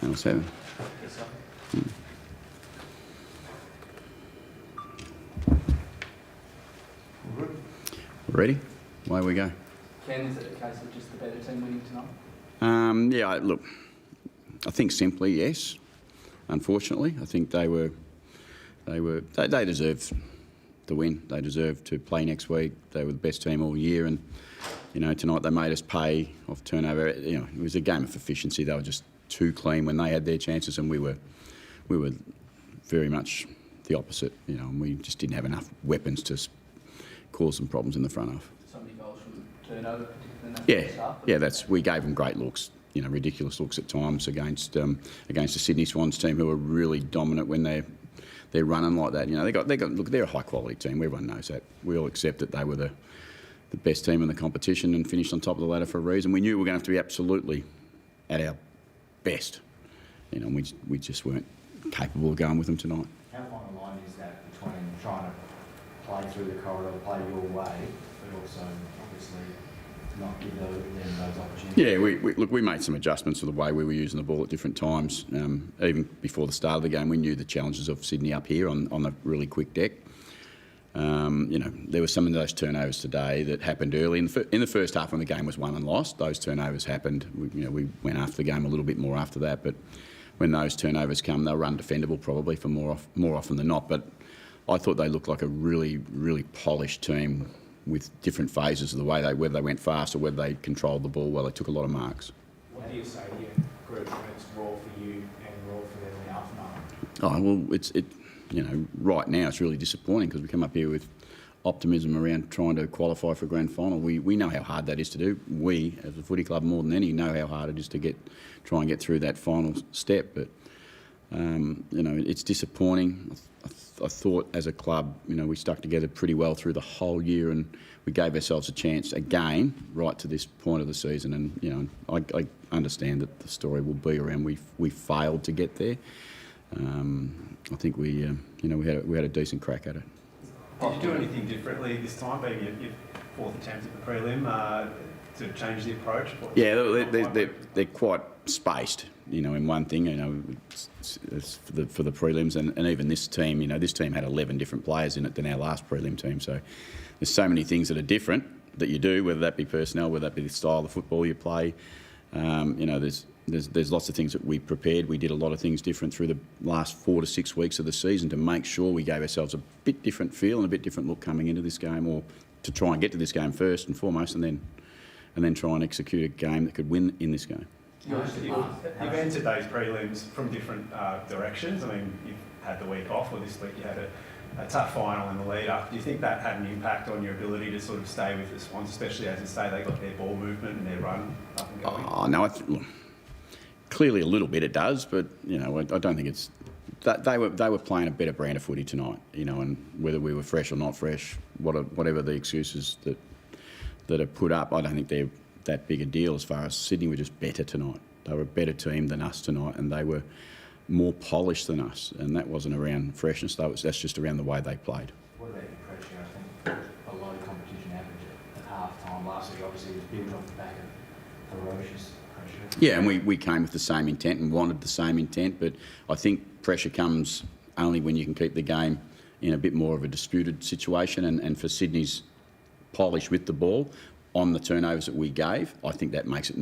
Channel 7. Yes, sir. We're ready? Away we go. Ken, is it a case of just the better team winning tonight? Yeah, look, I think simply yes. Unfortunately, I think they deserved the win. They deserved to play next week. They were the best team all year, and tonight they made us pay off turnover. It was a game of efficiency. They were just too clean when they had their chances, and we were very much the opposite. And we just didn't have enough weapons to cause some problems in the front half. So many goals from turnover, particularly in that first half. Yeah, we gave them great looks. Ridiculous looks at times against the Sydney Swans team, who are really dominant when they're running like that. Look, they're a high quality team. Everyone knows that. We all accept that they were the best team in the competition and finished on top of the ladder for a reason. We knew we were going to have to be absolutely at our best. We just weren't capable of going with them tonight. How fine a line is that between trying to play through the corridor, play your way, but also obviously not give them those opportunities? Yeah, we made some adjustments to the way we were using the ball at different times. Even before the start of the game, we knew the challenges of Sydney up here on a really quick deck. There were some of those turnovers today that happened early in the first half when the game was won and lost. Those turnovers happened. We went after the game a little bit more after that, but when those turnovers come, they'll run defendable probably for more often than not. But I thought they looked like a really, really polished team with different phases of the way whether they went fast or whether they controlled the ball well. They took a lot of marks. What do you say to your group when it's raw for you and raw for them in the aftermath? Right now it's really disappointing because we come up here with optimism around trying to qualify for a grand final. We know how hard that is to do. We, as a footy club, more than any, know how hard it is to try and get through that final step. But it's disappointing. I thought as a club, we stuck together pretty well through the whole year, and we gave ourselves a chance again right to this point of the season. And I understand that the story will be around we failed to get there. I think we had a decent crack at it. Did you do anything differently this time, being your fourth attempt at the prelim, to change the approach? Yeah, they're quite spaced, in one thing. It's for the prelims, and even this team. This team had 11 different players in it than our last prelim team. So there's so many things that are different that you do, whether that be personnel, whether that be the style of football you play. There's lots of things that we prepared. We did a lot of things different through the last 4 to 6 weeks of the season to make sure we gave ourselves a bit different feel and a bit different look coming into this game, or to try and get to this game first and foremost, and then try and execute a game that could win in this game. You've entered those prelims from different directions. I mean, you've had the week off, or this week you had a tough final in the lead-up. Do you think that had an impact on your ability to sort of stay with the Swans, especially as you say they got their ball movement and their run up and going? Oh no, clearly a little bit it does, but I don't think it's that they were playing a better brand of footy tonight. And whether we were fresh or not fresh, whatever the excuses that are put up, I don't think they're that big a deal. As far as Sydney were just better tonight. They were a better team than us tonight, and they were more polished than us. And that wasn't around freshness. That's just around the way they played. What about your pressure? I think below competition average at half time last week. Obviously, it was built off the back of ferocious pressure. Yeah, and we came with the same intent and wanted the same intent, but I think pressure comes only when you can keep the game in a bit more of a disputed situation, and for Sydney's polish with the ball on the turnovers that we gave, I think that makes it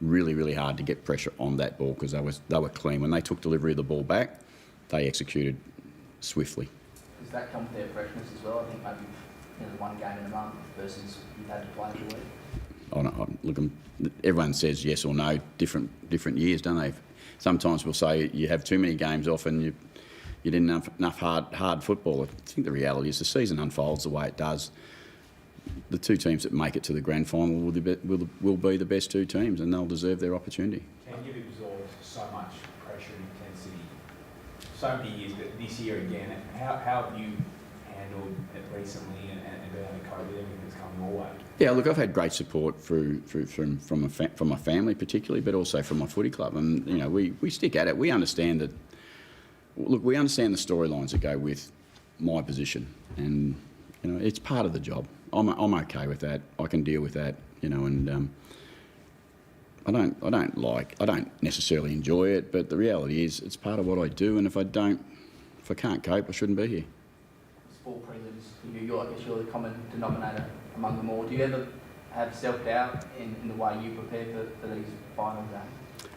really, really hard to get pressure on that ball, because they were clean. When they took delivery of the ball back, they executed swiftly. Does that come with their freshness as well? I think maybe one game in a month versus you've had to play every week. Look, everyone says yes or no, different years, don't they? Sometimes we'll say you have too many games off and you didn't have enough hard football. I think the reality is the season unfolds the way it does. The two teams that make it to the grand final will be the best two teams, and they'll deserve their opportunity. Can you absorb so much pressure and intensity so many years, but this year again, how have you handled it recently and been able to cope with everything that's come your way? Yeah, look, I've had great support from my family particularly, but also from my footy club, and we stick at it. We understand that. Look, we understand the storylines that go with my position, and it's part of the job. I'm okay with that. I can deal with that. you know, and I don't necessarily enjoy it, but the reality is it's part of what I do, and if I can't cope, I shouldn't be here. Sport prelims for you, I guess you're the common denominator among them all. Do you ever have self-doubt in the way you prepare for these final games?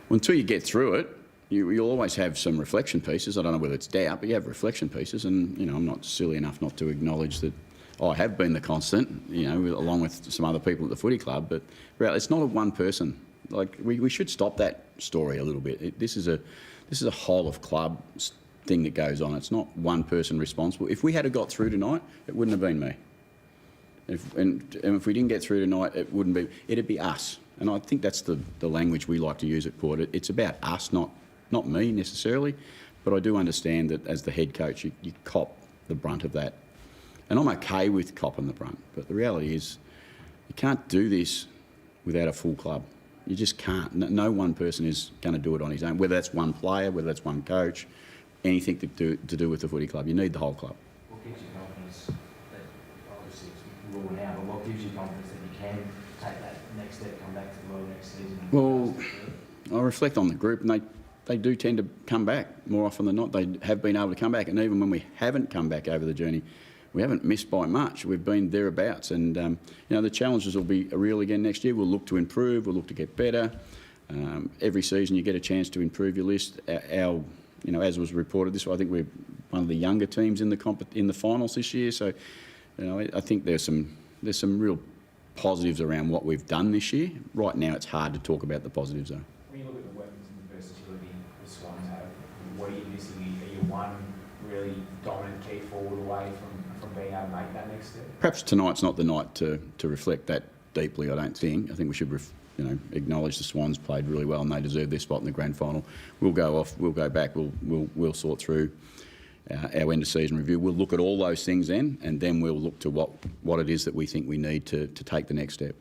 Well, until you get through it, you'll always have some reflection pieces. I don't know whether it's doubt, but you have reflection pieces, and, you know, I'm not silly enough not to acknowledge that I have been the constant, you know, along with some other people at the footy club, but it's not a one person. Like, we should stop that story a little bit. This is a whole of club thing that goes on. It's not one person responsible. If we had got through tonight, it wouldn't have been me. If we didn't get through tonight, it'd be us. And I think that's the language we like to use at Port. It's about us, not me necessarily, but I do understand that as the head coach, you cop the brunt of that. And I'm okay with copping the brunt, but the reality is you can't do this without a full club. You just can't. No one person is going to do it on his own, whether that's one player, whether that's one coach, anything to do with the footy club. You need the whole club. What gives you confidence that, obviously it's raw now, but what gives you confidence that you can take that next step, come back to the world next season? Well, I reflect on the group, and they do tend to come back more often than not. They have been able to come back, and even when we haven't come back over the journey, we haven't missed by much. We've been thereabouts, and you know, the challenges will be real again next year. We'll look to improve. We'll look to get better. Every season, you get a chance to improve your list. You know, as was reported this way, I think we're one of the younger teams in the finals this year. So, you know, I think there's some real positives around what we've done this year. Right now, it's hard to talk about the positives though. When you look at the weapons and the versatility the Swans have, what are you missing? Are you one really dominant key forward away from being able to make that next step? Perhaps tonight's not the night to reflect that deeply, I don't think. I think we should acknowledge the Swans played really well and they deserve their spot in the grand final. We'll go back, we'll sort through our end of season review. We'll look at all those things then, and then we'll look to what it is that we think we need to take the next step.